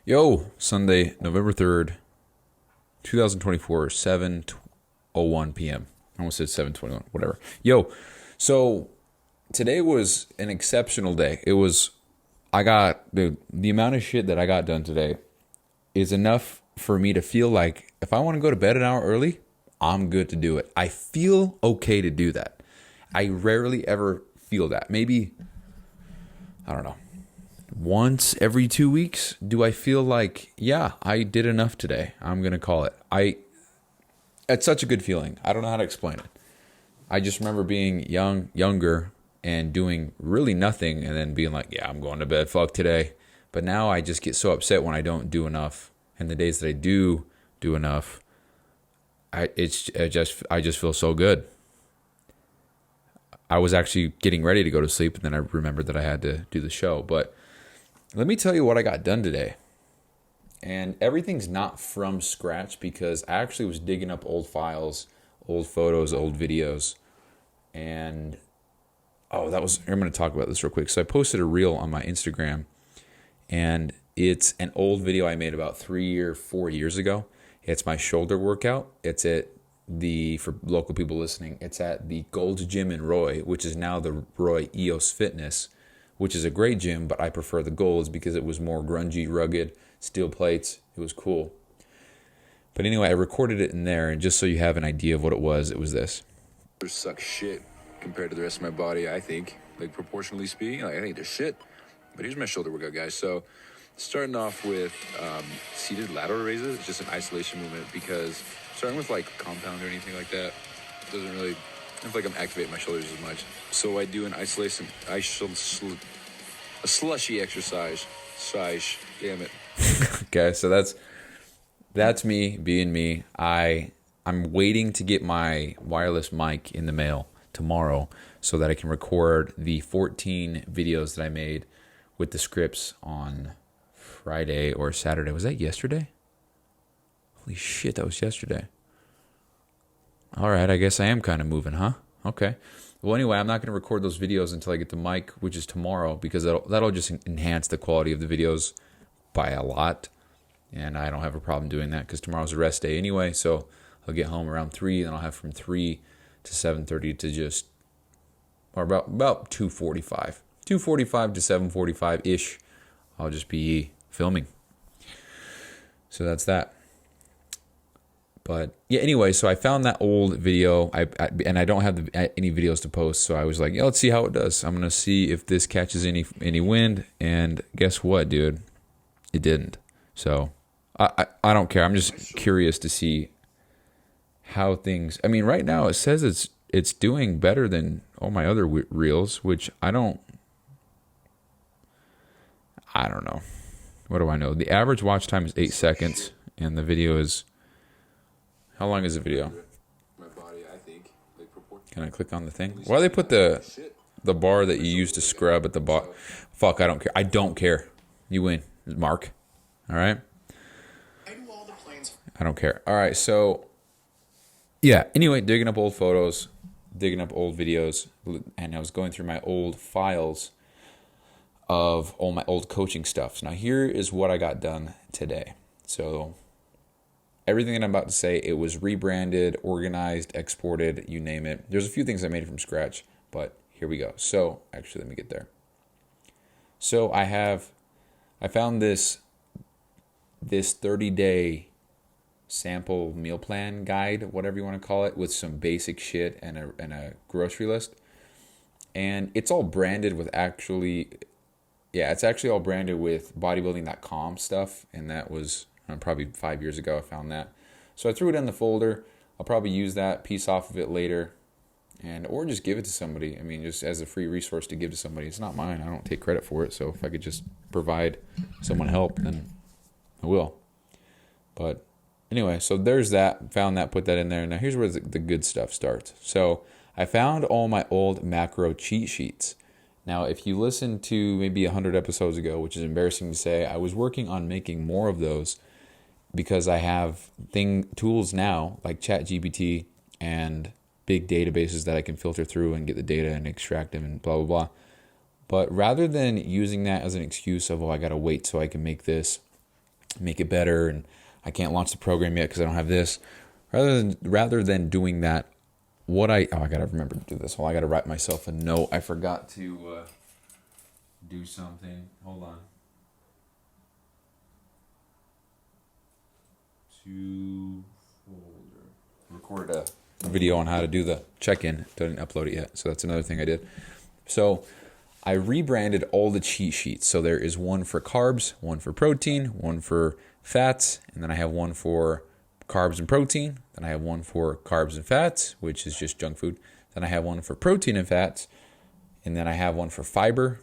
Yo, Sunday, November 3rd, 2024, 7:01 p.m. I almost said 7:21, whatever. Yo, so today was an exceptional day. I got, the amount of shit that I got done today is enough for me to feel like if I want to go to bed an hour early, I'm good to do it. I feel okay to do that. I rarely ever feel that. Maybe, I don't know, once every 2 weeks, do I feel like, yeah, I did enough today. I'm going to call it. It's such a good feeling. I don't know how to explain it. I just remember being younger and doing really nothing and then being like, yeah, I'm going to bed, fuck today. But now I just get so upset when I don't do enough. And the days that I do enough, I just feel so good. I was actually getting ready to go to sleep and then I remembered that I had to do the show. But let me tell you what I got done today. And everything's not from scratch because I actually was digging up old files, old photos, old videos. And I'm going to talk about this real quick. So I posted a reel on my Instagram and it's an old video I made about 3 or 4 years ago. It's my shoulder workout. For local people listening, it's at the Gold's Gym in Roy, which is now the Roy EOS Fitness, which is a great gym, but I prefer the Gold's because it was more grungy, rugged, steel plates. It was cool. But anyway, I recorded it in there, and just so you have an idea of what it was this. Suck shit compared to the rest of my body, I think. Like, proportionally speaking, I think they're shit. But here's my shoulder workout, guys. So, starting off with seated lateral raises, it's just an isolation movement because starting with, like, compound or anything like that doesn't really, I don't feel like I'm activating my shoulders as much. So, I do a slushy exercise. Damn it. Okay, so that's me being me. I'm waiting to get my wireless mic in the mail tomorrow so that I can record the 14 videos that I made with the scripts on Friday or Saturday. Was that yesterday? Holy shit, that was yesterday. All right, I guess I am kind of moving, huh? Okay. Well, anyway, I'm not going to record those videos until I get the mic, which is tomorrow, because that'll just enhance the quality of the videos by a lot. And I don't have a problem doing that because tomorrow's a rest day anyway. So I'll get home around 3, and I'll have from 3 to 7:30 to just, or about 2:45. 2:45 to 7:45-ish, I'll just be filming. So that's that. But yeah, anyway, so I found that old video, and I don't have any videos to post, so I was like, yeah, let's see how it does. I'm gonna see if this catches any wind, and guess what, dude? It didn't. So I don't care. I'm just curious to see how things. I mean, right now it says it's doing better than all my other reels, which I don't know. What do I know? The average watch time is 8 seconds, and the video is. How long is the video? My body, I think. Like, Can I click on the thing? Why do they put the bar that you use to scrub at the bottom? Fuck, I don't care. I don't care. You win, Mark. All right? I don't care. All right, so, yeah. Anyway, digging up old photos, digging up old videos, and I was going through my old files of all my old coaching stuff. So now here is what I got done today. So everything that I'm about to say, it was rebranded, organized, exported, you name it. There's a few things I made from scratch, but here we go. So actually, let me get there. So I found this 30-day sample meal plan guide, whatever you want to call it, with some basic shit and a grocery list. And it's all branded with it's actually all branded with bodybuilding.com stuff. And that was probably 5 years ago I found that. So I threw it in the folder. I'll probably use that piece off of it later. Or just give it to somebody. I mean, just as a free resource to give to somebody. It's not mine. I don't take credit for it. So if I could just provide someone help, then I will. But anyway, so there's that. Found that, put that in there. Now here's where the good stuff starts. So I found all my old macro cheat sheets. Now, if you listen to maybe 100 episodes ago, which is embarrassing to say, I was working on making more of those because I have tools now like ChatGPT and big databases that I can filter through and get the data and extract them and blah, blah, blah. But rather than using that as an excuse of, I got to wait so I can make this, make it better, and I can't launch the program yet because I don't have this. Rather than doing that, I gotta remember to do this. I gotta write myself a note. I forgot to do something. Hold on. To folder. Recorded a video on how to do the check-in. Didn't upload it yet, so that's another thing I did. So I rebranded all the cheat sheets. So there is one for carbs, one for protein, one for fats, and then I have one for carbs and protein. Then I have one for carbs and fats, which is just junk food. Then I have one for protein and fats, and then I have one for fiber.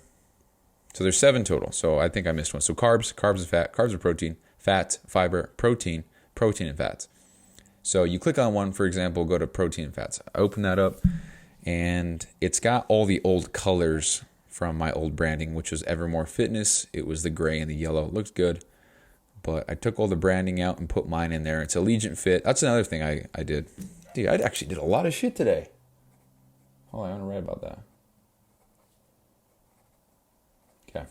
So there's 7 total. So I think I missed one. So carbs and fat, carbs and protein, fats, fiber, protein and fats. So you click on one, for example, go to protein and fats. I open that up, and it's got all the old colors from my old branding, which was Evermore Fitness. It was the gray and the yellow. It looks good. But I took all the branding out and put mine in there. It's AllegiFit. That's another thing I did. Dude, I actually did a lot of shit today. Oh, I want to write about that. Okay.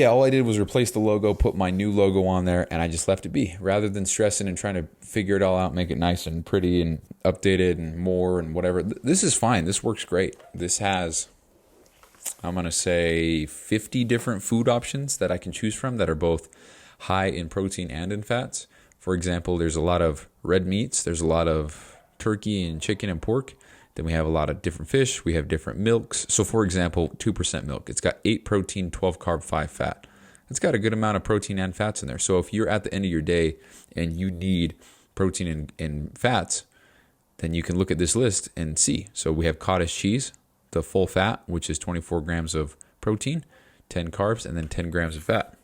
All I did was replace the logo, put my new logo on there, and I just left it be. Rather than stressing and trying to figure it all out, make it nice and pretty and updated and more and whatever. This is fine. This works great. This has, I'm going to say, 50 different food options that I can choose from that are both high in protein and in fats. For example, there's a lot of red meats. There's a lot of turkey and chicken and pork. Then we have a lot of different fish. We have different milks. So for example, 2% milk. It's got 8 protein, 12 carb, 5 fat. It's got a good amount of protein and fats in there. So if you're at the end of your day and you need protein and fats, then you can look at this list and see. So we have cottage cheese, the full fat, which is 24 grams of protein, 10 carbs, and then 10 grams of fat.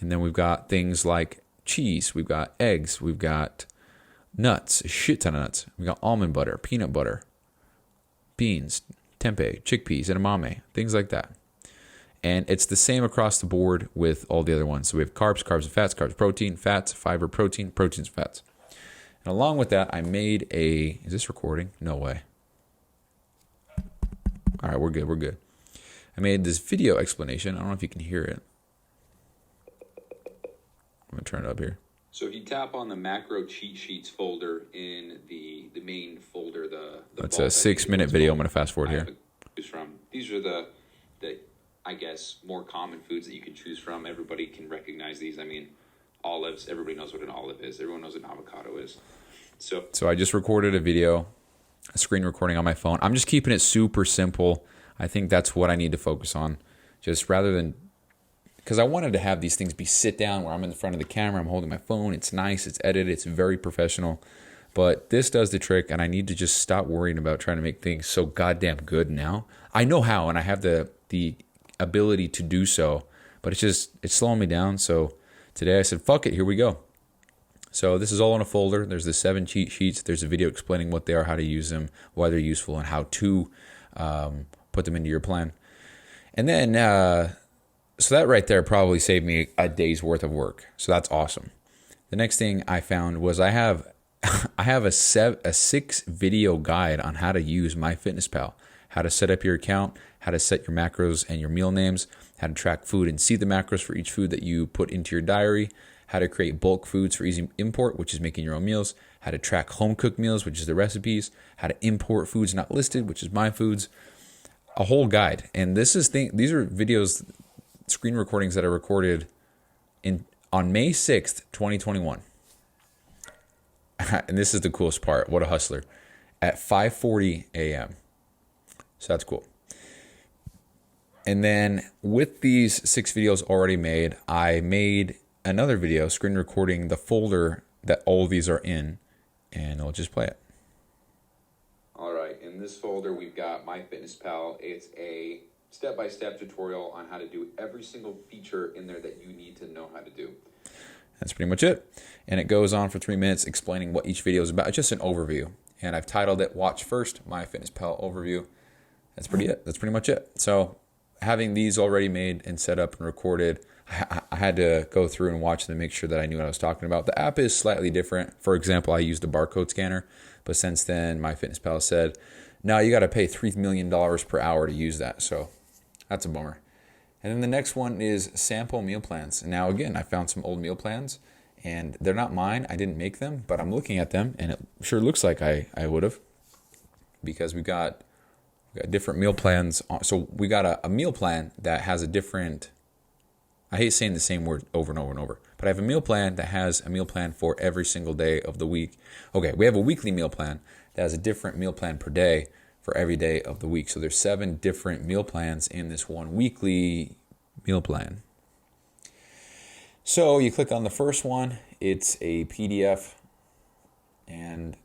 And then we've got things like cheese. We've got eggs. We've got nuts, a shit ton of nuts. We've got almond butter, peanut butter, beans, tempeh, chickpeas, edamame, things like that. And it's the same across the board with all the other ones. So we have carbs, carbs and fats, carbs, protein, fats, fiber, protein, proteins, fats. And along with that, I made is this recording? No way. All right, we're good. I made this video explanation. I don't know if you can hear it. I'm going to turn it up here. So if you tap on the macro cheat sheets folder in the main folder, it's a 6-minute video. I'm going to fast forward here. These are the I guess more common foods that you can choose from. Everybody can recognize these. I mean, olives. Everybody knows what an olive is. Everyone knows what an avocado is. So I just recorded a video, a screen recording on my phone. I'm just keeping it super simple. I think that's what I need to focus on. Just rather than, because I wanted to have these things be sit down where I'm in the front of the camera, I'm holding my phone, it's nice, it's edited, it's very professional. But this does the trick, and I need to just stop worrying about trying to make things so goddamn good now. I know how, and I have the ability to do so, but it's slowing me down. So today I said, fuck it, here we go. So this is all in a folder. There's the 7 cheat sheets. There's a video explaining what they are, how to use them, why they're useful, and how to put them into your plan. And then, so that right there probably saved me a day's worth of work. So that's awesome. The next thing I found was I have a 6 video guide on how to use MyFitnessPal, how to set up your account, how to set your macros and your meal names, how to track food and see the macros for each food that you put into your diary, how to create bulk foods for easy import, which is making your own meals, how to track home cooked meals, which is the recipes, how to import foods not listed, which is my foods, a whole guide. And these are videos, screen recordings that I recorded on May 6th, 2021. And this is the coolest part. What a hustler. At 5:40 a.m. So that's cool. And then with these 6 videos already made, I made another video screen recording the folder that all of these are in, and I'll just play it. All right, in this folder we've got MyFitnessPal. It's a step-by-step tutorial on how to do every single feature in there that you need to know how to do. That's pretty much it. And it goes on for 3 minutes explaining what each video is about. It's just an overview. And I've titled it Watch First, MyFitnessPal Overview. That's pretty much it. So having these already made and set up and recorded, I had to go through and watch them to make sure that I knew what I was talking about. The app is slightly different. For example, I used the barcode scanner, but since then MyFitnessPal said, no, you got to pay $3 million per hour to use that. So that's a bummer. And then the next one is sample meal plans. Now, again, I found some old meal plans, and they're not mine. I didn't make them, but I'm looking at them, and it sure looks like I would have, because we got different meal plans. So we got a meal plan that has a different, I hate saying the same word over and over and over, but I have a meal plan that has a meal plan for every single day of the week. Okay, we have a weekly meal plan that has a different meal plan per day for every day of the week. So there's 7 different meal plans in this one weekly meal plan. So you click on the first one, it's a PDF, and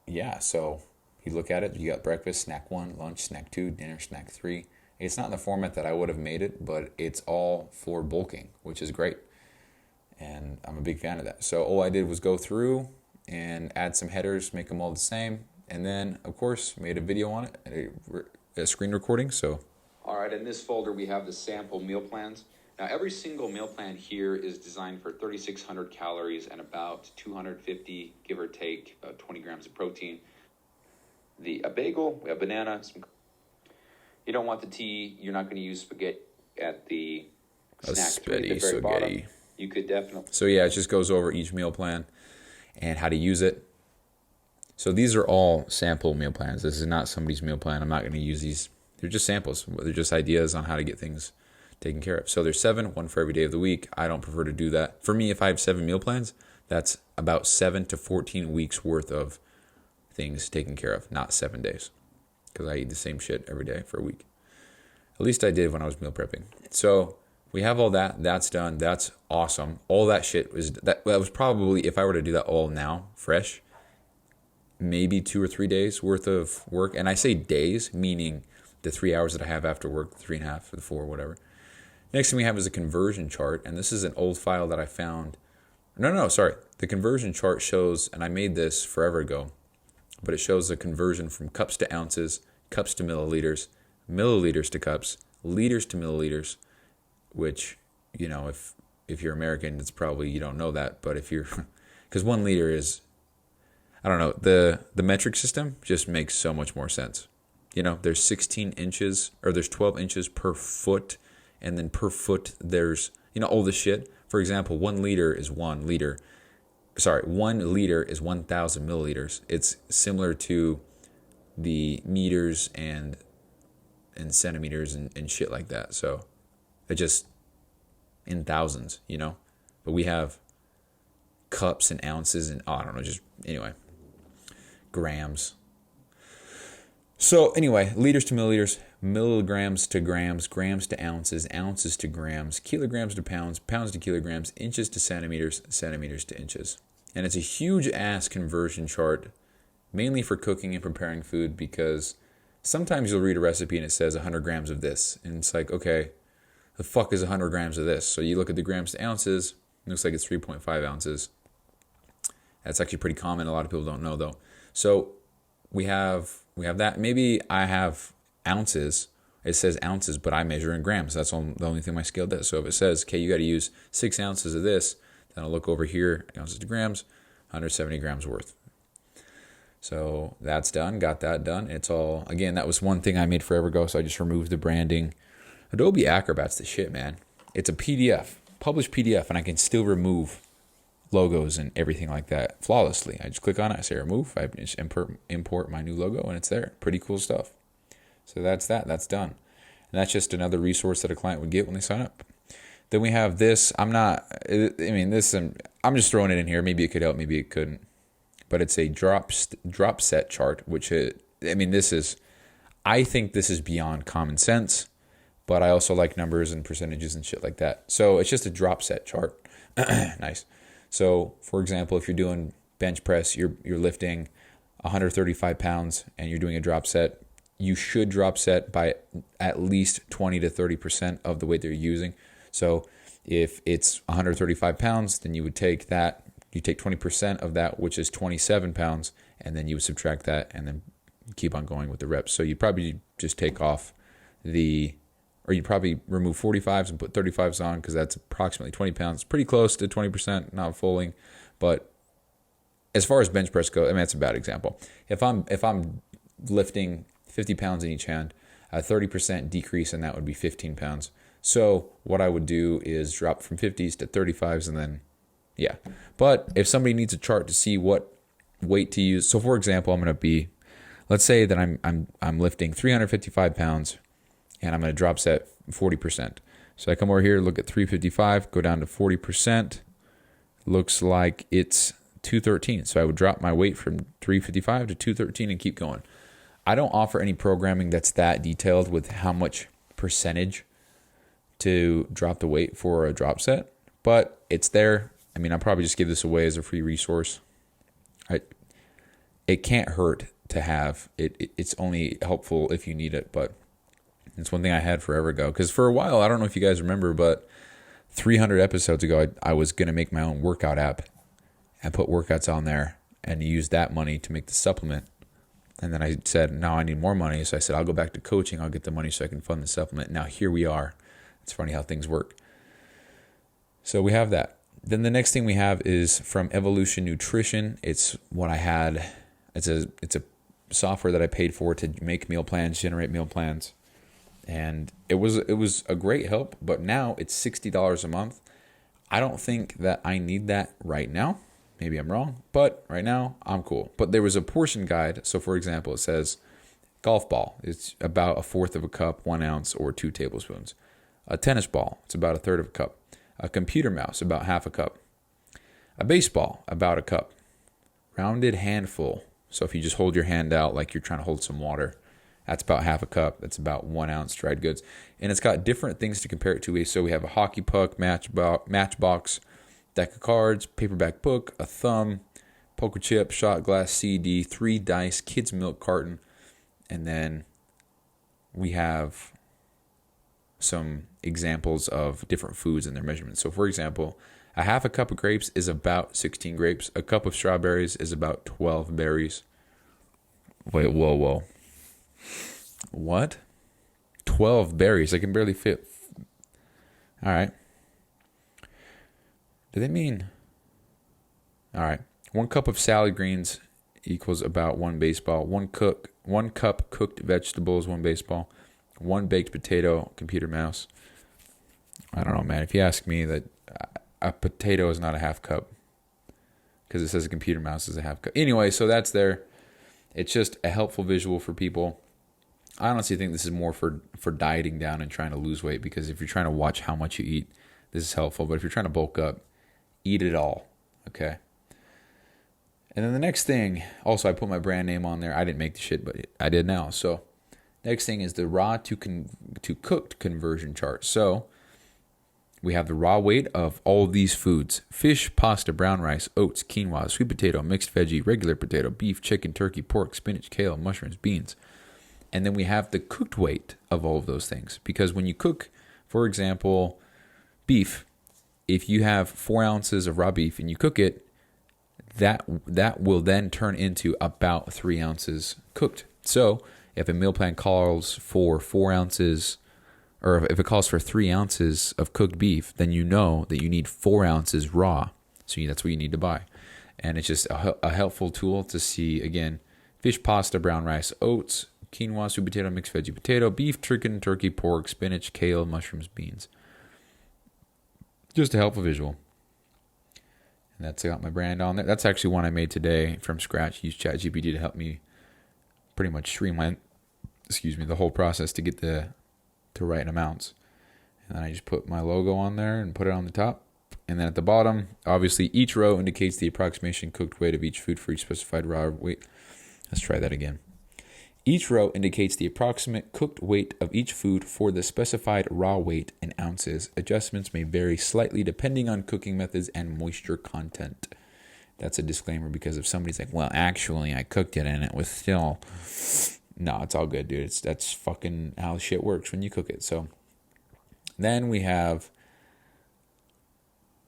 yeah, so you look at it, you got breakfast, snack 1, lunch, snack 2, dinner, snack 3. It's not in the format that I would have made it, but it's all for bulking, which is great. And I'm a big fan of that. So all I did was go through and add some headers, make them all the same. And then, of course, made a video on it, a screen recording. So, all right, in this folder, we have the sample meal plans. Now, every single meal plan here is designed for 3,600 calories and about 250, give or take, 20 grams of protein. A bagel, we have banana. You don't want the tea. You're not going to use spaghetti at the snack at the very bottom. You could definitely. So yeah, it just goes over each meal plan and how to use it. So these are all sample meal plans. This is not somebody's meal plan. I'm not going to use these. They're just samples. They're just ideas on how to get things taken care of. So there's 7, one for every day of the week. I don't prefer to do that. For me, if I have 7 meal plans, that's about 7 to 14 weeks worth of things taken care of, not 7 days, because I eat the same shit every day for a week. At least I did when I was meal prepping. So we have all that. That's done. That's awesome. All that shit that was probably, if I were to do that all now, fresh, maybe 2 or 3 days worth of work. And I say days, meaning the 3 hours that I have after work, 3.5 or the 4, whatever. Next thing we have is a conversion chart. And this is an old file that I found. No, sorry. The conversion chart shows, and I made this forever ago, but it shows the conversion from cups to ounces, cups to milliliters, milliliters to cups, liters to milliliters, which, you know, if you're American, it's probably, you don't know that. But if you're, because 1 liter is, I don't know, the metric system just makes so much more sense. You know, there's 16 inches, or there's 12 inches per foot, and then per foot there's, you know, all this shit. For example, 1 liter is 1 liter. Sorry, 1 liter is 1,000 milliliters. It's similar to the meters and centimeters and shit like that. So it just in thousands, you know. But we have cups and ounces and I don't know, just anyway, grams. So anyway, liters to milliliters, milligrams to grams, grams to ounces, ounces to grams, kilograms to pounds, pounds to kilograms, inches to centimeters, centimeters to inches. And it's a huge ass conversion chart, mainly for cooking and preparing food, because sometimes you'll read a recipe and it says 100 grams of this. And it's like, okay, the fuck is 100 grams of this? So you look at the grams to ounces, it looks like it's 3.5 ounces. That's actually pretty common. A lot of people don't know though. So we have that. Maybe I have ounces. It says ounces, but I measure in grams. That's the only thing my scale does. So if it says, okay, you got to use 6 ounces of this, then I'll look over here, ounces to grams, 170 grams worth. So that's done. Got that done. It's all, again, that was one thing I made forever ago, so I just removed the branding. Adobe Acrobat's the shit, man. It's a PDF, published PDF, and I can still remove logos and everything like that flawlessly. I just click on it, I say remove, I just import my new logo, and it's there. Pretty cool stuff. So that's that's done. And that's just another resource that a client would get when they sign up. Then we have this. I'm just throwing it in here. Maybe it could help, maybe it couldn't. But it's a drop set chart, I think this is beyond common sense, but I also like numbers and percentages and shit like that. So it's just a drop set chart. Nice. So, for example, if you're doing bench press, you're lifting 135 pounds and you're doing a drop set, you should drop set by at least 20 to 30% of the weight that you're using. So if it's 135 pounds, then you would take that, you take 20% of that, which is 27 pounds, and then you would subtract that and then keep on going with the reps. So you'd probably just take off or you'd probably remove 45s and put 35s on, because that's approximately 20 pounds. Pretty close to 20%, not fully. But as far as bench press goes, that's a bad example. If I'm lifting 50 pounds in each hand, a 30% decrease in that would be 15 pounds. So what I would do is drop from 50s to 35s and then, yeah. But if somebody needs a chart to see what weight to use, so for example, I'm going to be, let's say that I'm lifting 355 pounds and I'm going to drop set 40%. So I come over here, look at 355, go down to 40%. Looks like it's 213. So I would drop my weight from 355 to 213 and keep going. I don't offer any programming that's that detailed with how much percentage to drop the weight for a drop set, but it's there. I mean, I'll probably just give this away as a free resource. It can't hurt to have it. It's only helpful if you need it, but it's one thing I had forever ago. Because for a while, I don't know if you guys remember, but 300 episodes ago, I was going to make my own workout app and put workouts on there and use that money to make the supplement. And then I said, now I need more money. So I said, I'll go back to coaching. I'll get the money so I can fund the supplement. Now here we are. It's funny how things work. So we have that. Then the next thing we have is from Evolution Nutrition. It's what I had. It's a software that I paid for to make meal plans, generate meal plans. And it was a great help, but now it's $60 a month. I don't think that I need that right now. Maybe I'm wrong, but right now I'm cool. But there was a portion guide. So for example, it says golf ball. It's about 1/4 of a cup, 1 ounce, or 2 tablespoons. A tennis ball, it's about 1/3 of a cup. A computer mouse, about 1/2 a cup. A baseball, about a cup. Rounded handful. So if you just hold your hand out like you're trying to hold some water, that's about 1/2 a cup. That's about 1 ounce dried goods. And it's got different things to compare it to. So we have a hockey puck, matchbox, deck of cards, paperback book, a thumb, poker chip, shot glass, CD, 3 dice, kids milk carton. And then we have some examples of different foods and their measurements. So for example, a 1/2 a cup of grapes is about 16 grapes. A cup of strawberries is about 12 berries. Wait, whoa. What? 12 berries. I can barely fit. All right. Do they mean? All right. 1 cup of salad greens equals about 1 baseball. 1 cup cooked vegetables, 1 baseball. 1 baked potato, computer mouse. I don't know, man. If you ask me, that a potato is not a 1/2 cup because it says a computer mouse is a 1/2 cup. Anyway, so that's there. It's just a helpful visual for people. I honestly think this is more for dieting down and trying to lose weight, because if you're trying to watch how much you eat, this is helpful. But if you're trying to bulk up, eat it all, okay? And then the next thing, also I put my brand name on there. I didn't make the shit, but I did now. So next thing is the raw to cooked conversion chart. So we have the raw weight of all of these foods: fish, pasta, brown rice, oats, quinoa, sweet potato, mixed veggie, regular potato, beef, chicken, turkey, pork, spinach, kale, mushrooms, beans. And then we have the cooked weight of all of those things. Because when you cook, for example, beef, if you have 4 ounces of raw beef and you cook it, that will then turn into about 3 ounces cooked. So if a meal plan calls for 4 ounces, or if it calls for 3 ounces of cooked beef, then you know that you need 4 ounces raw. So that's what you need to buy. And it's just a helpful tool to see, again, fish, pasta, brown rice, oats, quinoa, sweet potato, mixed veggie potato, beef, chicken, turkey, pork, spinach, kale, mushrooms, beans. Just a helpful visual. And that's got my brand on there. That's actually one I made today from scratch. Used ChatGPT to help me pretty much streamline, the whole process to get the right amounts. And then I just put my logo on there and put it on the top. And then at the bottom, obviously each row indicates the approximation cooked weight of each food for each specified raw weight. Let's try that again. Each row indicates the approximate cooked weight of each food for the specified raw weight in ounces. Adjustments may vary slightly depending on cooking methods and moisture content. That's a disclaimer, because if somebody's like, well, actually, I cooked it and it was still... No, it's all good, dude. That's fucking how shit works when you cook it. So then we have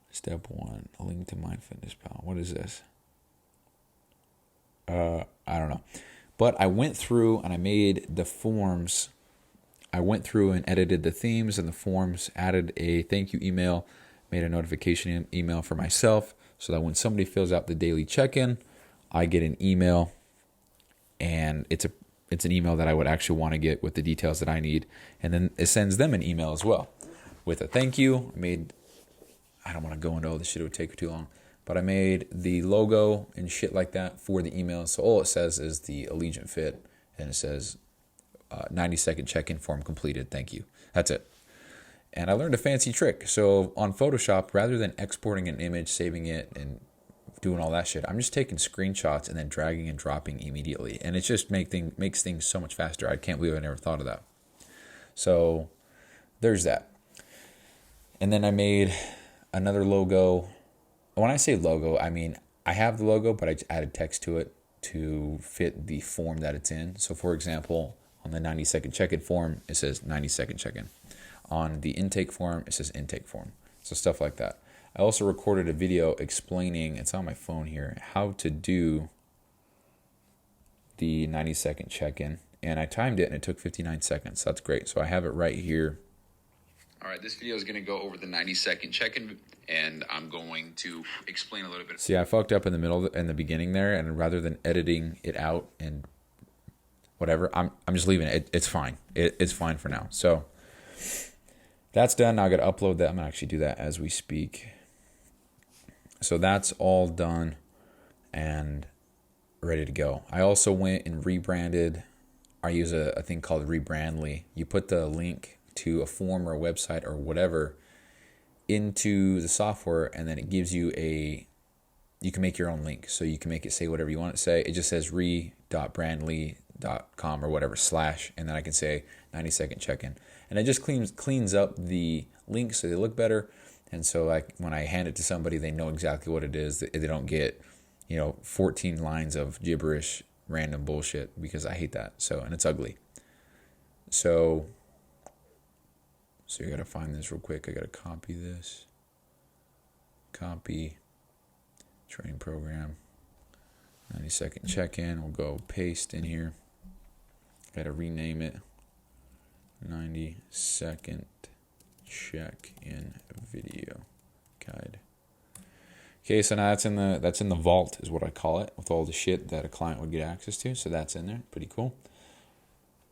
step 1, a link to MyFitnessPal. What is this? I don't know. But I went through and I made the forms. I went through and edited the themes and the forms, added a thank you email, made a notification email for myself so that when somebody fills out the daily check-in, I get an email, and it's an email that I would actually want to get with the details that I need. And then it sends them an email as well. with a thank you. I don't want to go into all this shit, it would take too long. But I made the logo and shit like that for the email. So all it says is the AllegiFit, and it says 90-second check-in form completed. Thank you. That's it. And I learned a fancy trick. So on Photoshop, rather than exporting an image, saving it, and doing all that shit, I'm just taking screenshots and then dragging and dropping immediately. And it just makes things so much faster. I can't believe I never thought of that. So there's that. And then I made another logo. When I say logo, I mean I have the logo, but I just added text to it to fit the form that it's in. So for example, on the 90-second check-in form, it says 90-second check-in. On the intake form, it says intake form. So stuff like that. I also recorded a video explaining, it's on my phone here, how to do the 90-second check-in. And I timed it, and it took 59 seconds. That's great. So I have it right here. All right, this video is going to go over the 90-second check-in, and I'm going to explain a little bit. See, I fucked up in the middle, in the beginning there, and rather than editing it out and whatever, I'm just leaving it. It's fine. It's fine for now. So that's done. Now I got to upload that. I'm going to actually do that as we speak. So that's all done and ready to go. I also went and rebranded. I use a thing called Rebranded. You put the link to a form or a website or whatever into the software, and then it gives you you can make your own link. So you can make it say whatever you want it to say. It just says re.brandly.com or whatever / and then I can say 90-second check-in. And it just cleans up the links so they look better. And so like when I hand it to somebody, they know exactly what it is. They don't get, 14 lines of gibberish, random bullshit, because I hate that. So, and it's ugly. So you got to find this real quick. I got to copy this. Copy. Training program. 90-second check-in. We'll go paste in here. Got to rename it. 90-second check-in video guide. Okay, so now that's in the vault is what I call it, with all the shit that a client would get access to. So that's in there. Pretty cool.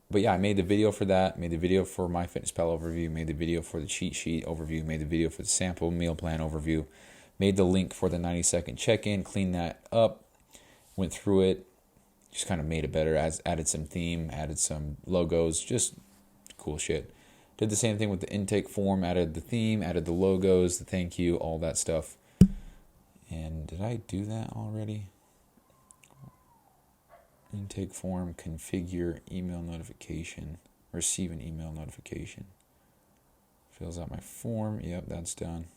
But yeah, I made the video for that, made the video for MyFitnessPal overview, made the video for the cheat sheet overview, made the video for the sample meal plan overview, made the link for the 90-second check-in, cleaned that up, went through it, just kind of made it better, added some theme, added some logos, just cool shit. Did the same thing with the intake form, added the theme, added the logos, the thank you, all that stuff. And did I do that already? Intake form, configure email notification, receive an email notification. Fills out my form. Yep, that's done.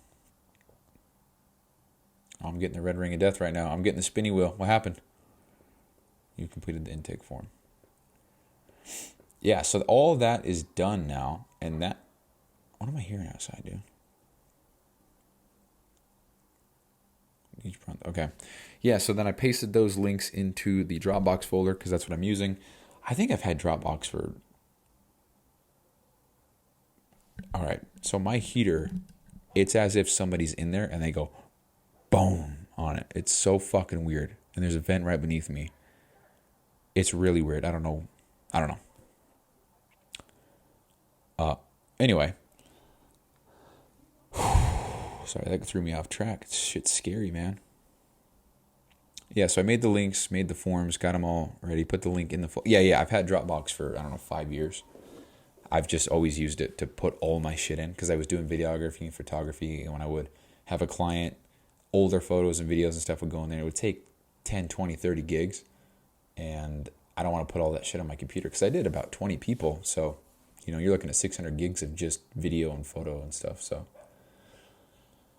Oh, I'm getting the red ring of death right now. I'm getting the spinny wheel. What happened? You completed the intake form. Yeah, so all of that is done now. And that, what am I hearing outside, dude? Okay. Yeah, so then I pasted those links into the Dropbox folder because that's what I'm using. I think I've had Dropbox for... All right, so my heater, it's as if somebody's in there and they go boom on it. It's so fucking weird. And there's a vent right beneath me. It's really weird. I don't know. Anyway. Sorry, that threw me off track. Shit's scary, man. Yeah, so I made the links, made the forms, got them all ready, put the link in the... Yeah, I've had Dropbox for, 5 years. I've just always used it to put all my shit in because I was doing videography and photography, and when I would have a client, older photos and videos and stuff would go in there. It would take 10, 20, 30 gigs, and I don't want to put all that shit on my computer because I did about 20 people, so, you're looking at 600 gigs of just video and photo and stuff, so...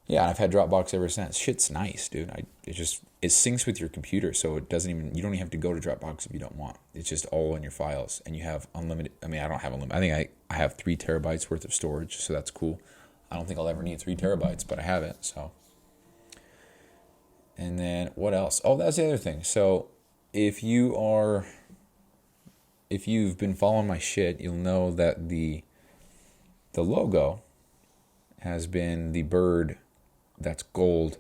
Yeah, I've had Dropbox ever since. Shit's nice, dude. It syncs with your computer, so you don't even have to go to Dropbox if you don't want. It's just all in your files, and you have unlimited. I mean, I don't have unlimited. I think I have 3 terabytes worth of storage, so that's cool. I don't think I'll ever need 3 terabytes, but I have it, so. And then what else? Oh, that's the other thing. So if you've been following my shit, you'll know that the logo has been the bird. That's gold,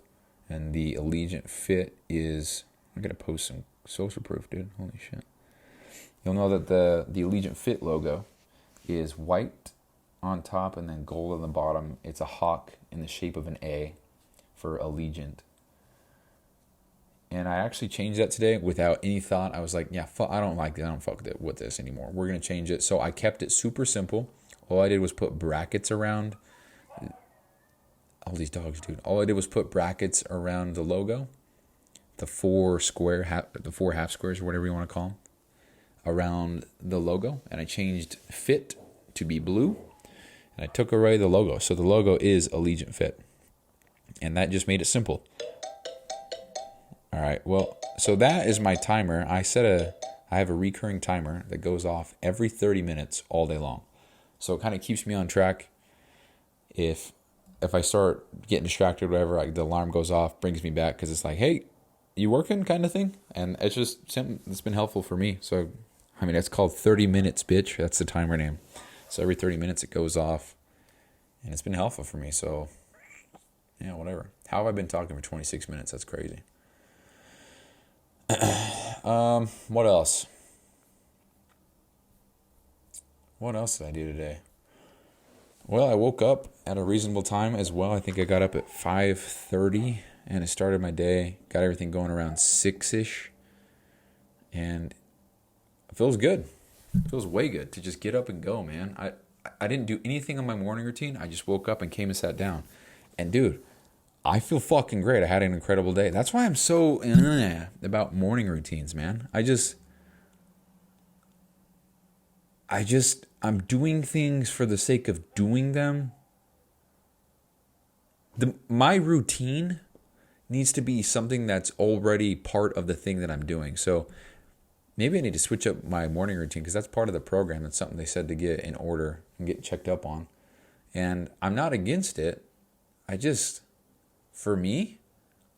and the AllegiFit is... I gotta post some social proof, dude. Holy shit. You'll know that the AllegiFit logo is white on top and then gold on the bottom. It's a hawk in the shape of an A for Allegiant. And I actually changed that today without any thought. I was like, yeah, I don't like that. I don't fuck with this anymore. We're going to change it. So I kept it super simple. All I did was put brackets around. All these dogs, dude. All I did was put brackets around the logo. The four half squares, or whatever you want to call them, around the logo. And I changed fit to be blue. And I took away the logo. So the logo is Allegiant Fit. And that just made it simple. All right, well, so that is my timer. I have a recurring timer that goes off every 30 minutes all day long. So it kind of keeps me on track. If I start getting distracted or whatever, the alarm goes off, brings me back because it's like, hey, you working kind of thing? And it's just something that's been helpful for me. So, I mean, it's called 30 minutes, bitch. That's the timer name. So every 30 minutes it goes off, and it's been helpful for me. So, yeah, whatever. How have I been talking for 26 minutes? That's crazy. What else? What else did I do today? Well, I woke up at a reasonable time as well. I think I got up at 5:30 and I started my day. Got everything going around 6-ish. And it feels good. It feels way good to just get up and go, man. I didn't do anything on my morning routine. I just woke up and came and sat down. And dude, I feel fucking great. I had an incredible day. That's why I'm so about morning routines, man. I'm doing things for the sake of doing them. My routine needs to be something that's already part of the thing that I'm doing. So maybe I need to switch up my morning routine because that's part of the program. That's something they said to get in order and get checked up on. And I'm not against it. For me,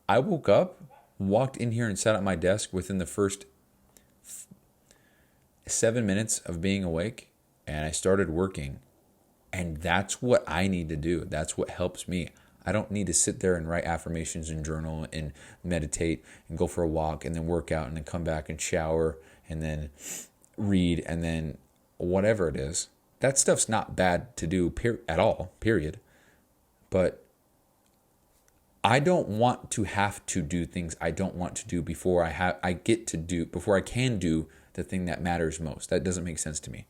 I woke up, walked in here and sat at my desk within the first 7 minutes of being awake, and I started working. And that's what I need to do. That's what helps me. I don't need to sit there and write affirmations and journal and meditate and go for a walk and then work out and then come back and shower and then read and then whatever it is. That stuff's not bad to do at all, period. But I don't want to have to do things I don't want to do before I can do the thing that matters most. That doesn't make sense to me.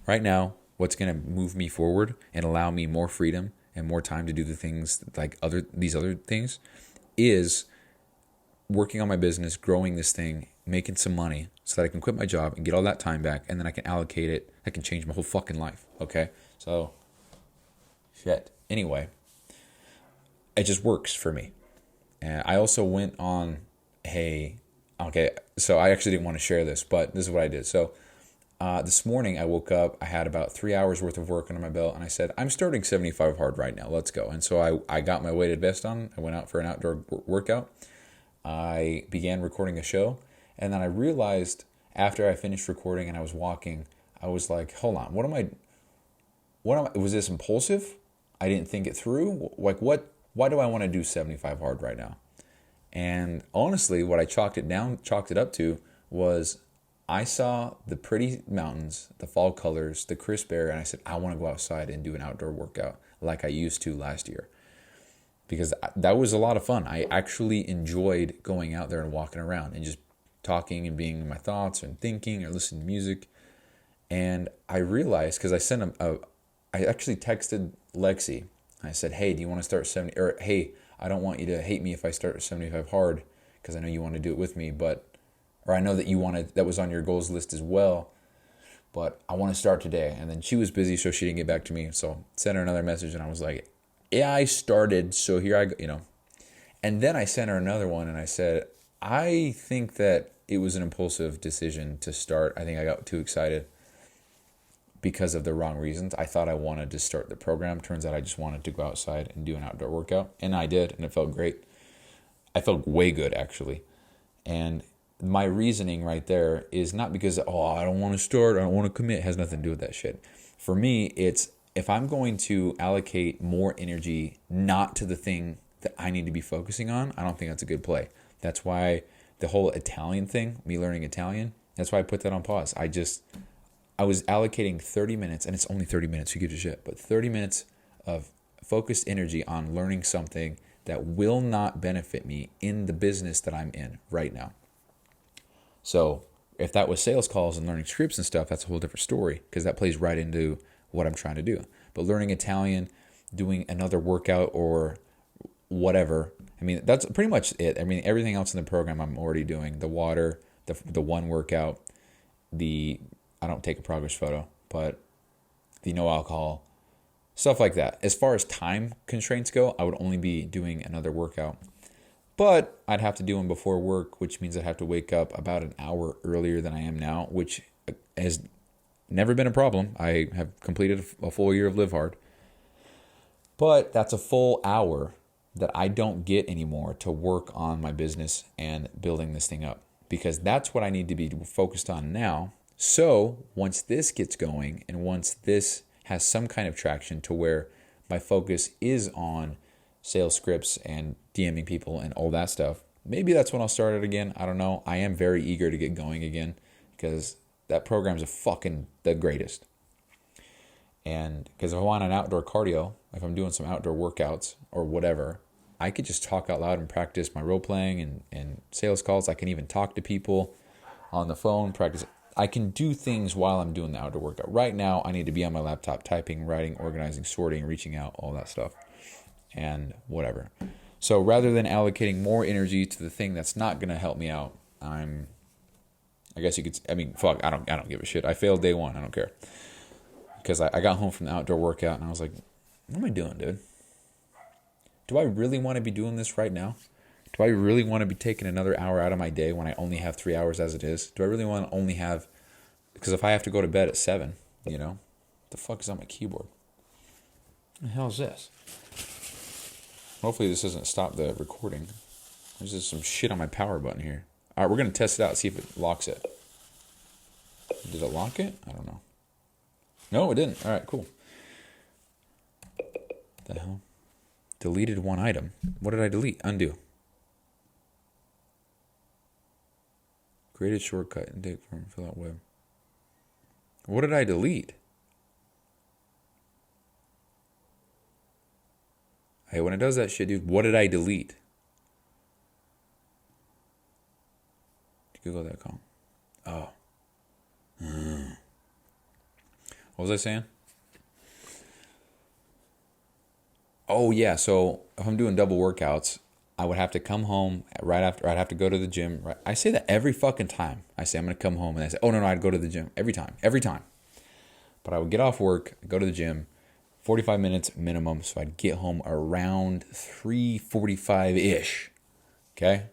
Right now, what's going to move me forward and allow me more freedom and more time to do the things like these other things is working on my business, growing this thing, making some money so that I can quit my job and get all that time back, and then I can allocate it. I can change my whole fucking life. Okay? So, shit. Anyway, it just works for me. And I also went on so I actually didn't want to share this, but this is what I did. So this morning I woke up, I had about 3 hours worth of work under my belt, and I said, I'm starting 75 hard right now. Let's go. And so I got my weighted vest on. I went out for an outdoor workout. I began recording a show, and then I realized after I finished recording and I was walking, I was like, hold on, was this impulsive? I didn't think it through. Like why do I want to do 75 hard right now? And honestly, what I chalked it up to was I saw the pretty mountains, the fall colors, the crisp air, and I said, I want to go outside and do an outdoor workout like I used to last year. Because that was a lot of fun. I actually enjoyed going out there and walking around and just talking and being in my thoughts and thinking or listening to music. And I realized, because I actually texted Lexi. I said, hey, do you want to start 70? Or hey, I don't want you to hate me if I start 75 hard because I know you want to do it with me, or I know that that was on your goals list as well, but I want to start today. And then she was busy, so she didn't get back to me. So sent her another message, and I was like, yeah, I started, so here I go, And then I sent her another one, and I said, I think that it was an impulsive decision to start. I think I got too excited because of the wrong reasons. I thought I wanted to start the program. Turns out I just wanted to go outside and do an outdoor workout. And I did, and it felt great. I felt way good, actually. And my reasoning right there is not because, I don't want to start, I don't want to commit. It has nothing to do with that shit. For me, it's if I'm going to allocate more energy not to the thing that I need to be focusing on, I don't think that's a good play. That's why the whole Italian thing, me learning Italian, that's why I put that on pause. I was allocating 30 minutes, and it's only 30 minutes, who gives a shit, but 30 minutes of focused energy on learning something that will not benefit me in the business that I'm in right now. So if that was sales calls and learning scripts and stuff, that's a whole different story, because that plays right into what I'm trying to do. But learning Italian, doing another workout or whatever, I mean, that's pretty much it. I mean, everything else in the program I'm already doing. The water, the one workout, I don't take a progress photo, but the no alcohol, stuff like that. As far as time constraints go, I would only be doing another workout. But I'd have to do them before work, which means I'd have to wake up about an hour earlier than I am now, which has never been a problem. I have completed a full year of Live Hard. But that's a full hour that I don't get anymore to work on my business and building this thing up, because that's what I need to be focused on now. So once this gets going and once this has some kind of traction to where my focus is on sales scripts and DMing people and all that stuff, maybe that's when I'll start it again. I don't know. I am very eager to get going again, because that program's the greatest. And because if I want an outdoor cardio, if I'm doing some outdoor workouts or whatever, I could just talk out loud and practice my role playing and sales calls. I can even talk to people on the phone, practice. I can do things while I'm doing the outdoor workout. Right now, I need to be on my laptop typing, writing, organizing, sorting, reaching out, all that stuff, and whatever. So rather than allocating more energy to the thing that's not going to help me out, I guess you could, fuck, I don't give a shit. I failed day one. I don't care. Because I got home from the outdoor workout and I was like, what am I doing, dude? Do I really want to be doing this right now? Do I really want to be taking another hour out of my day when I only have 3 hours as it is? Do I really want to only have, because if I have to go to bed at 7, what the fuck is on my keyboard? What the hell is this? Hopefully this doesn't stop the recording. There's just some shit on my power button here. All right, we're going to test it out, see if it locks it. Did it lock it? I don't know. No, it didn't. All right, cool. What the hell? Deleted one item. What did I delete? Undo. Created shortcut and take form, fill out web. What did I delete? Hey, when it does that shit, dude, what did I delete? Google.com. Oh. What was I saying? Oh, yeah. So if I'm doing double workouts, I would have to come home right after. I'd have to go to the gym. Right? I say that every fucking time. I say I'm going to come home, and I say, oh, no, I'd go to the gym. Every time. But I would get off work, go to the gym, 45 minutes minimum, so I'd get home around 3:45-ish, okay?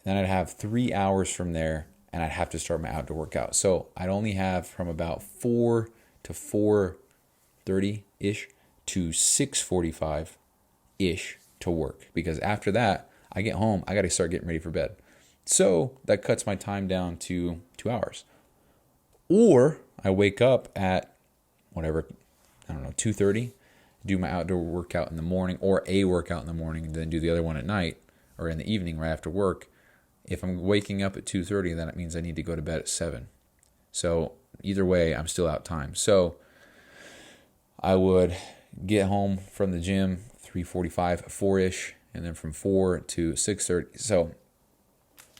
Then I'd have 3 hours from there, and I'd have to start my outdoor workout. So I'd only have from about 4 to 4:30-ish to 6:45-ish to work, because after that, I get home, I got to start getting ready for bed. So that cuts my time down to 2 hours. Or I wake up at whatever, 2:30, do my outdoor workout in the morning, or a workout in the morning, and then do the other one at night or in the evening right after work. If I'm waking up at 2:30, then it means I need to go to bed at 7. So either way, I'm still out time. So I would get home from the gym 3:45, 4-ish, and then from 4 to 6:30. So,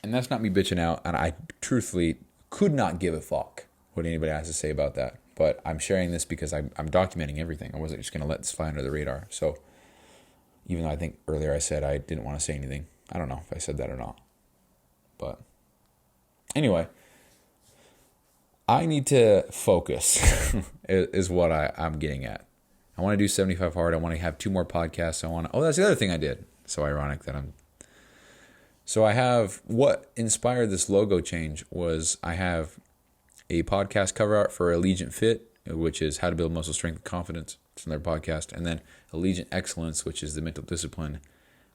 and that's not me bitching out, and I truthfully could not give a fuck what anybody has to say about that. But I'm sharing this because I'm documenting everything. I wasn't just going to let this fly under the radar. So even though I think earlier I said I didn't want to say anything. I don't know if I said that or not. But anyway, I need to focus is what I'm getting at. I want to do 75 hard. I want to have 2 more podcasts. That's the other thing I did. So ironic that So I have, what inspired this logo change was I have a podcast cover art for AllegiFit, which is how to build muscle strength and confidence. It's another podcast. And then Allegiant Excellence, which is the mental discipline,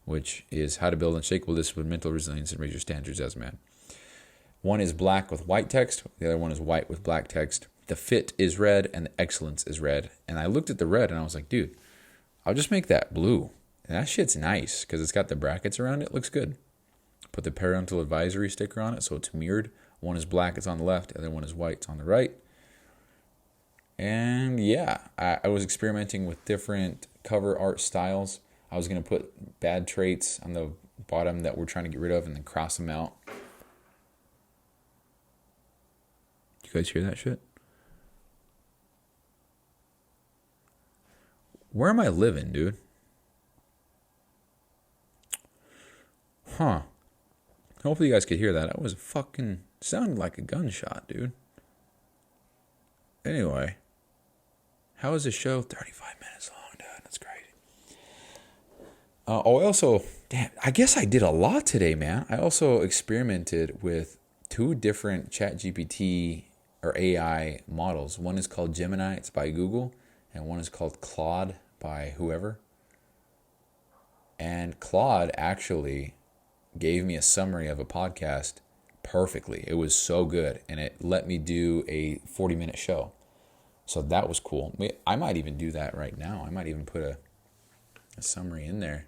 which is how to build unshakable discipline, mental resilience, and raise your standards as a man. One is black with white text. The other one is white with black text. The fit is red and the excellence is red. And I looked at the red and I was like, dude, I'll just make that blue. And that shit's nice because it's got the brackets around it. It looks good. Put the parental advisory sticker on it so it's mirrored. One is black, it's on the left. The other one is white, it's on the right. And yeah, I was experimenting with different cover art styles. I was going to put bad traits on the bottom that we're trying to get rid of and then cross them out. You guys hear that shit? Where am I living, dude? Huh. Hopefully you guys could hear that. That was fucking sounded like a gunshot, dude. Anyway, how is the show? 35 minutes long, dude. That's crazy. I guess I did a lot today, man. I also experimented with 2 different ChatGPT or AI models. One is called Gemini, it's by Google, and one is called Claude by whoever. And Claude actually gave me a summary of a podcast perfectly. It was so good, and it let me do a 40-minute show. So that was cool. I might even do that right now. I might even put a summary in there.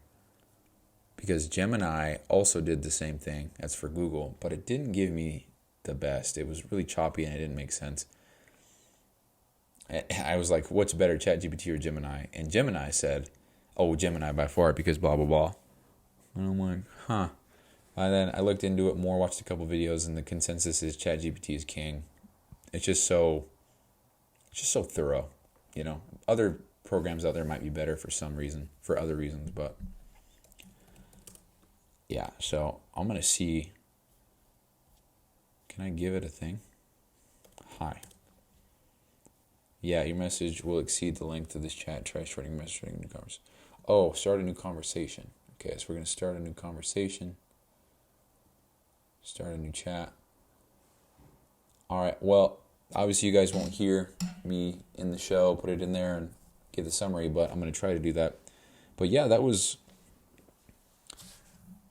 Because Gemini also did the same thing. That's for Google, but it didn't give me the best. It was really choppy and it didn't make sense. I was like, what's better, ChatGPT or Gemini? And Gemini said, oh, Gemini by far, because blah, blah, blah. And I'm like, huh. And then I looked into it more, watched a couple videos, and the consensus is ChatGPT is king. It's just so thorough, you know. Other programs out there might be better for some reason, for other reasons, but yeah. So I'm gonna see. Can I give it a thing? Hi. Yeah, your message will exceed the length of this chat. Try starting a new conversation. Oh, start a new conversation. Okay, so we're gonna start a new conversation. Start a new chat. All right. Well, obviously you guys won't hear me in the show. Put it in there and give the summary, but I'm gonna try to do that. But yeah,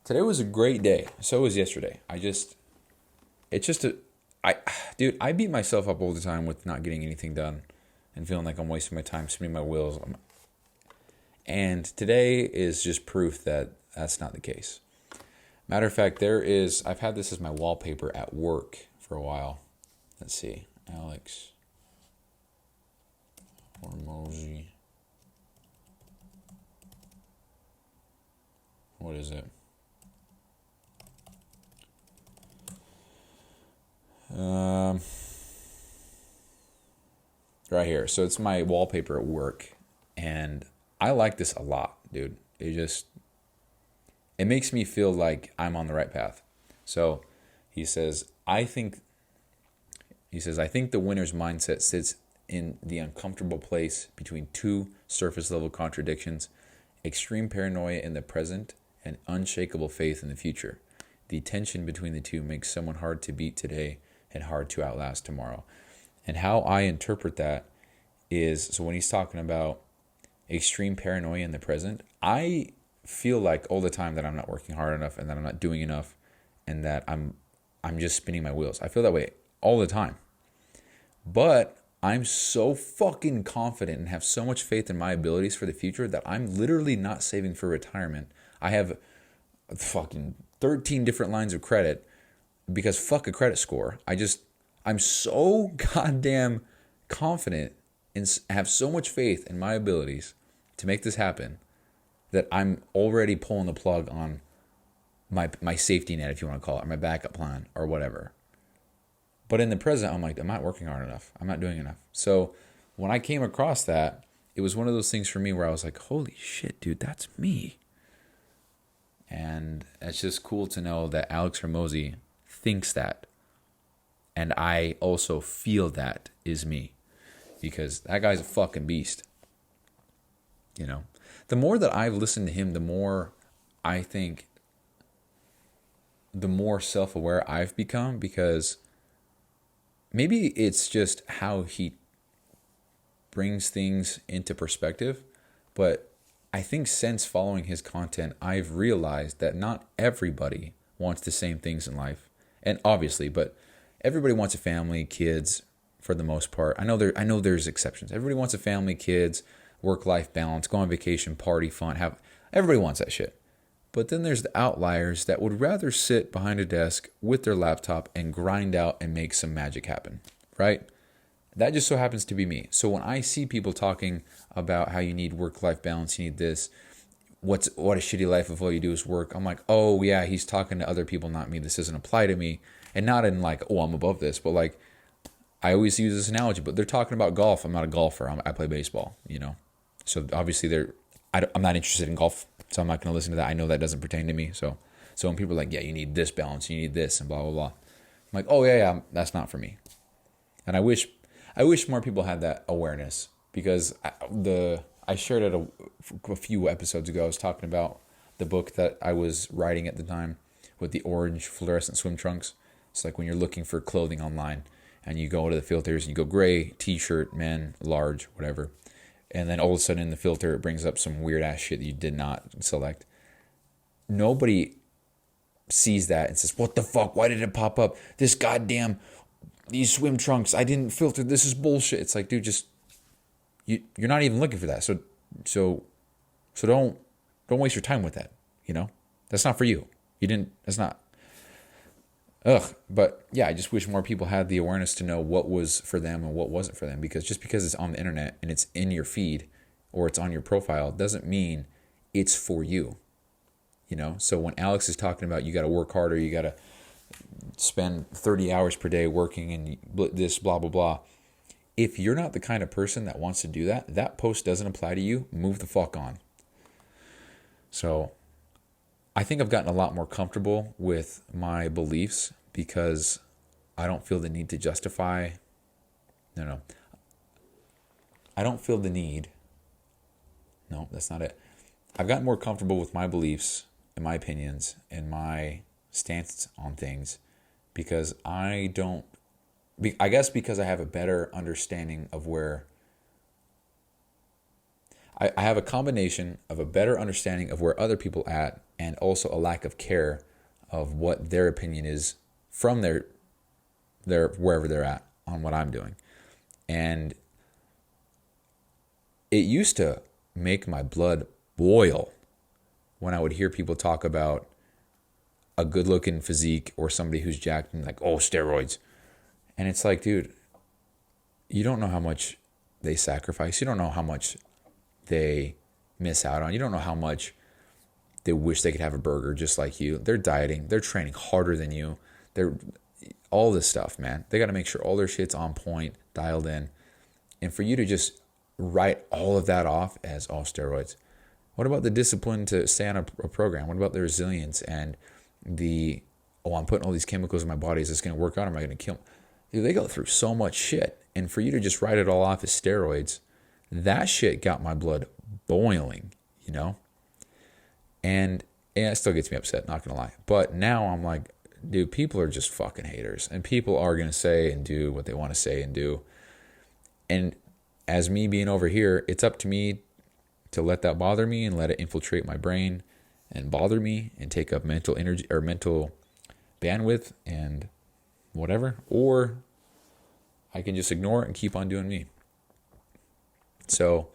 today was a great day. So was yesterday. I beat myself up all the time with not getting anything done and feeling like I'm wasting my time, spinning my wheels. And today is just proof that that's not the case. Matter of fact, I've had this as my wallpaper at work for a while. Let's see, Alex Hormozi. What is it? Right here. So it's my wallpaper at work, and I like this a lot, dude. It makes me feel like I'm on the right path. So he says, I think the winner's mindset sits in the uncomfortable place between 2 surface level contradictions: extreme paranoia in the present and unshakable faith in the future. The tension between the 2 makes someone hard to beat today and hard to outlast tomorrow. And how I interpret that is, so when he's talking about extreme paranoia in the present, I feel like all the time that I'm not working hard enough and that I'm not doing enough and that I'm just spinning my wheels. I feel that way all the time. But I'm so fucking confident and have so much faith in my abilities for the future that I'm literally not saving for retirement. I have fucking 13 different lines of credit because fuck a credit score. I'm so goddamn confident and have so much faith in my abilities to make this happen that I'm already pulling the plug on my safety net, if you want to call it, or my backup plan or whatever. But in the present, I'm like, I'm not working hard enough. I'm not doing enough. So when I came across that, it was one of those things for me where I was like, holy shit, dude, that's me. And it's just cool to know that Alex Hormozi thinks that. And I also feel that is me. Because that guy's a fucking beast. You know? The more that I've listened to him, the more I think, the more self-aware I've become. Because maybe it's just how he brings things into perspective. But I think since following his content, I've realized that not everybody wants the same things in life. And obviously, but everybody wants a family, kids, for the most part. I know there's exceptions. Everybody wants a family, kids, work-life balance, go on vacation, party, fun, everybody wants that shit. But then there's the outliers that would rather sit behind a desk with their laptop and grind out and make some magic happen, right? That just so happens to be me. So when I see people talking about how you need work-life balance, you need this, what a shitty life if all you do is work, I'm like, oh yeah, he's talking to other people, not me. This doesn't apply to me. And not in like, oh, I'm above this, but like, I always use this analogy, but they're talking about golf. I'm not a golfer. I play baseball, So obviously I'm not interested in golf, so I'm not going to listen to that. I know that doesn't pertain to me. So when people are like, yeah, you need this balance, you need this, and blah, blah, blah. I'm like, oh yeah, that's not for me. And I wish more people had that awareness, because I shared it a few episodes ago. I was talking about the book that I was writing at the time with the orange fluorescent swim trunks. It's like when you're looking for clothing online and you go to the filters and you go gray, t-shirt, men, large, whatever. And then all of a sudden in the filter, it brings up some weird ass shit that you did not select. Nobody sees that and says, what the fuck? Why did it pop up? These swim trunks, I didn't filter. This is bullshit. It's like, dude, you're not even looking for that. So don't waste your time with that. That's not for you. That's not. But yeah, I just wish more people had the awareness to know what was for them and what wasn't for them, because just because it's on the internet and it's in your feed or it's on your profile doesn't mean it's for you. So when Alex is talking about you got to work harder, you got to spend 30 hours per day working and this blah, blah, blah. If you're not the kind of person that wants to do that, that post doesn't apply to you. Move the fuck on. So I think I've gotten a lot more comfortable with my beliefs because I don't feel the need to justify. No. I don't feel the need. No, that's not it. I've gotten more comfortable with my beliefs and my opinions and my stance on things because I guess because I have a better understanding of where I have a combination of a better understanding of where other people at and also a lack of care of what their opinion is from their wherever they're at on what I'm doing. And it used to make my blood boil when I would hear people talk about a good-looking physique or somebody who's jacked and like, oh, steroids. And it's like, dude, you don't know how much they sacrifice. You don't know how much they miss out on. You don't know how much they wish they could have a burger just like you. They're dieting. They're training harder than you. They're all this stuff, man. They got to make sure all their shit's on point, dialed in. And for you to just write all of that off as all steroids. What about the discipline to stay on a program? What about the resilience and I'm putting all these chemicals in my body. Is this going to work out? Or am I going to kill? Dude, they go through so much shit. And for you to just write it all off as steroids, that shit got my blood boiling, And it still gets me upset, not going to lie. But now I'm like, dude, people are just fucking haters. And people are going to say and do what they want to say and do. And as me being over here, it's up to me to let that bother me and let it infiltrate my brain and bother me and take up mental energy or mental bandwidth and whatever. Or I can just ignore it and keep on doing me. So,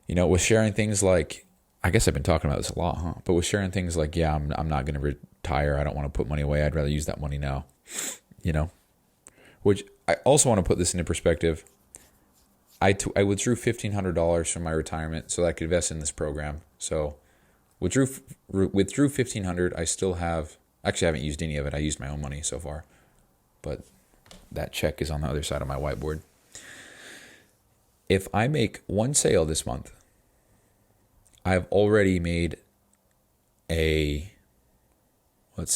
with sharing things like, I guess I've been talking about this a lot, huh? But with sharing things like, yeah, I'm not going to retire. I don't want to put money away. I'd rather use that money now, Which I also want to put this into perspective. I withdrew $1,500 from my retirement so that I could invest in this program. So withdrew $1,500. I still have, actually I haven't used any of it. I used my own money so far. But that check is on the other side of my whiteboard. If I make one sale this month, I've already made let's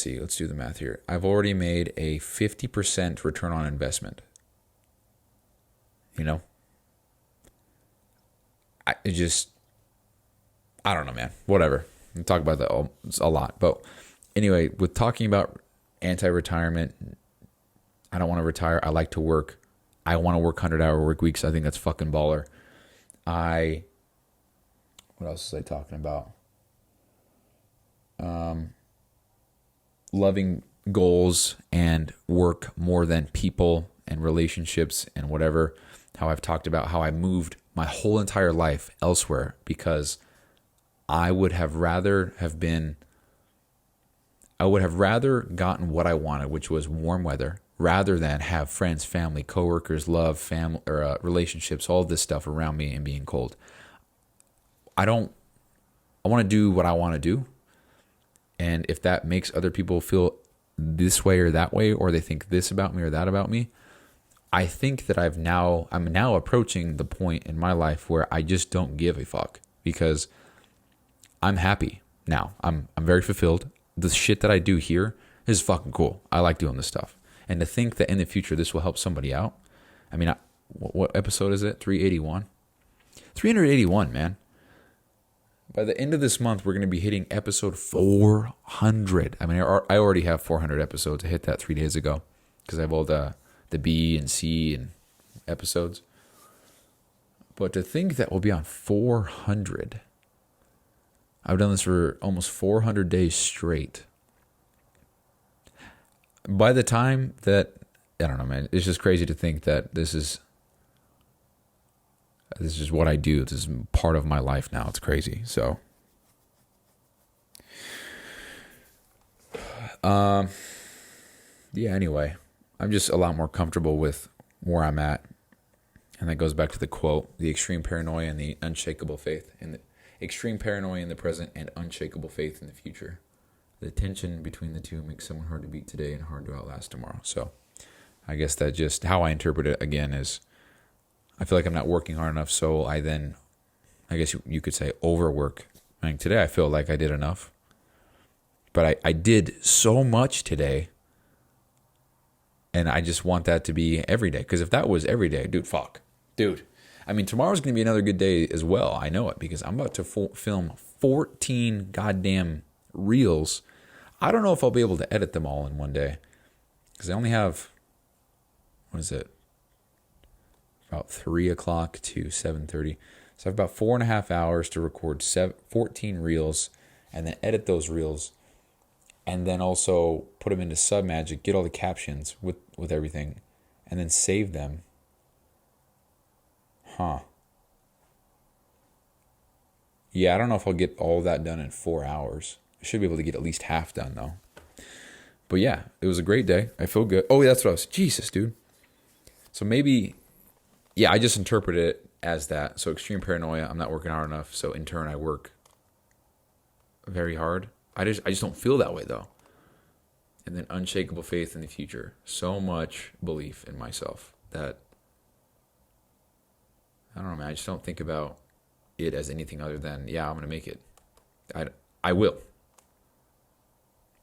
do the math here. I've already made a 50% return on investment. I don't know, man. Whatever. We talk about that a lot. But anyway, with talking about anti-retirement, I don't want to retire. I like to work. I want to work 100-hour work weeks. I think that's fucking baller. What else was I talking about? Loving goals and work more than people and relationships and whatever. How I've talked about how I moved my whole entire life elsewhere because I would have rather gotten what I wanted, which was warm weather, rather than have friends, family, coworkers, love, family, or relationships, all this stuff around me and being cold. I want to do what I want to do. And if that makes other people feel this way or that way, or they think this about me or that about me, I think that I'm now approaching the point in my life where I just don't give a fuck, because I'm happy now. I'm very fulfilled. The shit that I do here is fucking cool. I like doing this stuff. And to think that in the future this will help somebody out. I mean, what episode is it? 381? 381, man. By the end of this month, we're going to be hitting episode 400. I mean, I already have 400 episodes. I hit that 3 days ago because I have all the B and C and episodes. But to think that we'll be on 400. I've done this for almost 400 days straight. By the time that, I don't know, man, it's just crazy to think that this is what I do. This is part of my life now. It's crazy. So, yeah, anyway, I'm just a lot more comfortable with where I'm at. And that goes back to the quote, the extreme paranoia and the unshakable faith. And the extreme paranoia in the present and unshakable faith in the future. The tension between the two makes someone hard to beat today and hard to outlast tomorrow. So I guess that just, how I interpret it again is, I feel like I'm not working hard enough, so I guess you could say overwork. I mean, today I feel like I did enough. But I did so much today, and I just want that to be every day. Because if that was every day, fuck. Dude. I mean, tomorrow's going to be another good day as well. I know it, because I'm about to film 14 goddamn reels. I don't know if I'll be able to edit them all in one day. Because I only have, what is it? About 3 o'clock to 7:30. So I have about 4.5 hours to record 14 reels and then edit those reels and then also put them into Submagic, get all the captions with everything, and then save them. Yeah, I don't know if I'll get all that done in 4 hours. I should be able to get at least half done, though. But yeah, it was a great day. I feel good. Oh, that's what I was... Jesus, dude. So maybe... Yeah, I just interpret it as that. So extreme paranoia, I'm not working hard enough. So in turn, I work very hard. I just don't feel that way, though. And then unshakable faith in the future. So much belief in myself that... I don't know, man. I just don't think about it as anything other than, yeah, I'm going to make it. I will.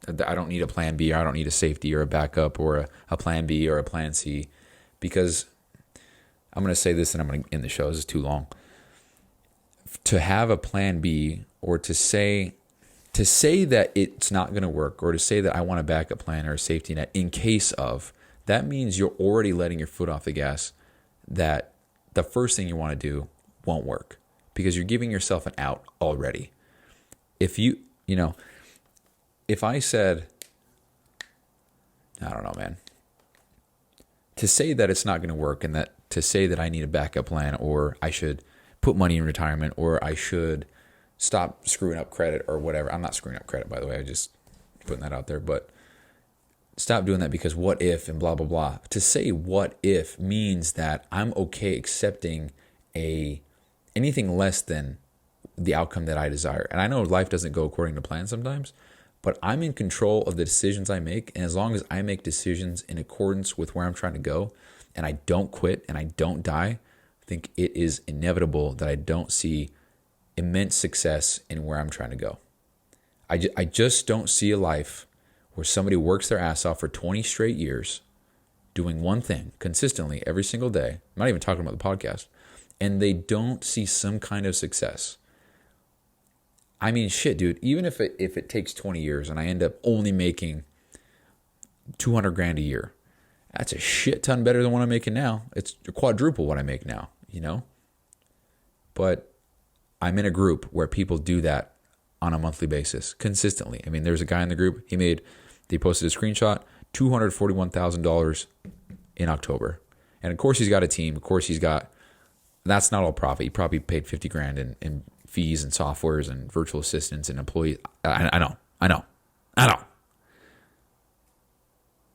I don't need a plan B, or I don't need a safety or a backup or a plan B or a plan C, because I'm going to say this and I'm going to end the show. This is too long. To have a plan B, or to say that it's not going to work, or to say that I want a backup plan or a safety net in case of, that means you're already letting your foot off the gas, that the first thing you want to do won't work, because you're giving yourself an out already. If if I said, I don't know, man, to say that it's not going to work, and that to say that I need a backup plan, or I should put money in retirement, or I should stop screwing up credit or whatever. I'm not screwing up credit, by the way. I just putting that out there, but stop doing that because what if and blah, blah, blah. To say what if means that I'm okay accepting anything less than the outcome that I desire. And I know life doesn't go according to plan sometimes, but I'm in control of the decisions I make. And as long as I make decisions in accordance with where I'm trying to go, and I don't quit and I don't die, I think it is inevitable that I don't see immense success in where I'm trying to go. I just don't see a life where somebody works their ass off for 20 straight years doing one thing consistently every single day. I'm not even talking about the podcast. And they don't see some kind of success. I mean, shit, dude, even if it takes 20 years and I end up only making $200,000 a year, that's a shit ton better than what I'm making now. It's quadruple what I make now, But I'm in a group where people do that on a monthly basis consistently. I mean, there's a guy in the group, they posted a screenshot, $241,000 in October. And of course he's got a team. Of course that's not all profit. He probably paid $50,000 in fees and softwares and virtual assistants and employees. I know.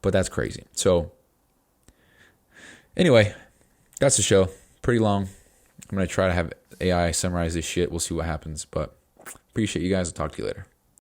But that's crazy. So Anyway, that's the show. Pretty long. I'm going to try to have AI summarize this shit. We'll see what happens. But appreciate you guys. I'll talk to you later.